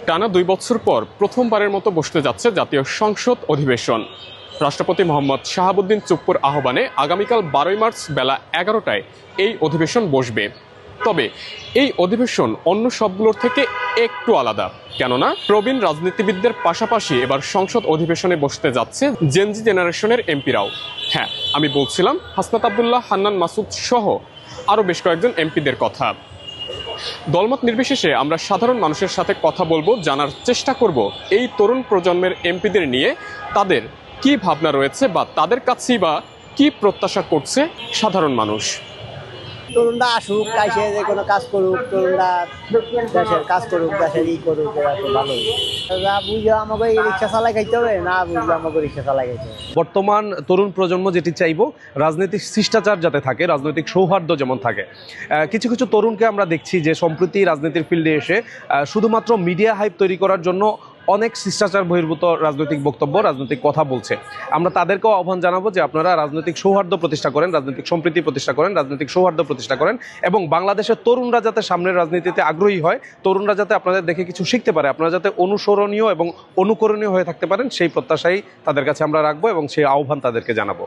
টানা ২ বছর পর প্রথমবারের মতো বসতে যাচ্ছে জাতীয় সংসদ অধিবেশন। রাষ্ট্রপতি মোহাম্মদ শাহাবুদ্দিন চুপ্পুর আহ্বানে আগামীকাল ১২ই মার্চ বেলা ১১টায় এই অধিবেশন বসবে। তবে এই অধিবেশন অন্য সবগুলোর থেকে একটু আলাদা, কেননা প্রবীণ রাজনীতিবিদদের পাশাপাশি এবার সংসদ অধিবেশনে বসতে যাচ্ছে জেনজি জেনারেশনের এমপিরাও। হ্যাঁ, আমি বলছিলাম হাসনাত আবদুল্লাহ, হান্নান মাসুদ সহ আরও বেশ কয়েকজন এমপিদের কথা। দলমত নির্বিশেষে আমরা সাধারণ মানুষের সাথে কথা বলবো, জানার চেষ্টা করব এই তরুণ প্রজন্মের এমপিদের নিয়ে তাদের কি ভাবনা রয়েছে বা তাদের কাছেই বা কি প্রত্যাশা করছে সাধারণ মানুষ। তরুণরা আসুক, কাছে যে কোনো কাজ করুক, তরুণরা দেশের কাজ করুক, দেশের করুক, এরা তো ভালোই। না বুঝে আমাকে রিক্সা চালাই খাইতে হবে, না বুঝলে আমাকে রিক্সা চালাই খাইতে হবে। বর্তমান তরুণ প্রজন্ম যেটি চাইবো, রাজনৈতিক শিষ্টাচার যাতে থাকে, রাজনৈতিক সৌহার্দ্য যেমন থাকে। কিছু কিছু তরুণকে আমরা দেখছি যে সম্প্রতি রাজনীতির ফিল্ডে এসে শুধুমাত্র মিডিয়া হাইপ তৈরি করার জন্য অনেক শিষ্টাচার বহির্ভূত রাজনৈতিক বক্তব্য, রাজনৈতিক কথা বলছে। আমরা তাদেরকেও আহ্বান জানাবো যে আপনারা রাজনৈতিক সৌহার্দ্য প্রতিষ্ঠা করেন, রাজনৈতিক সম্প্রীতি প্রতিষ্ঠা করেন, রাজনৈতিক সৌহার্দ্য প্রতিষ্ঠা করেন এবং বাংলাদেশের তরুণরা যাতে সামনের রাজনীতিতে আগ্রহী হয়, তরুণরা যাতে আপনাদের দেখে কিছু শিখতে পারে, আপনারা যাতে অনুসরণীয় এবং অনুকরণীয় হয়ে থাকতে পারেন, সেই প্রত্যাশাই তাদের কাছে আমরা রাখবো এবং সেই আহ্বান তাদেরকে জানাবো।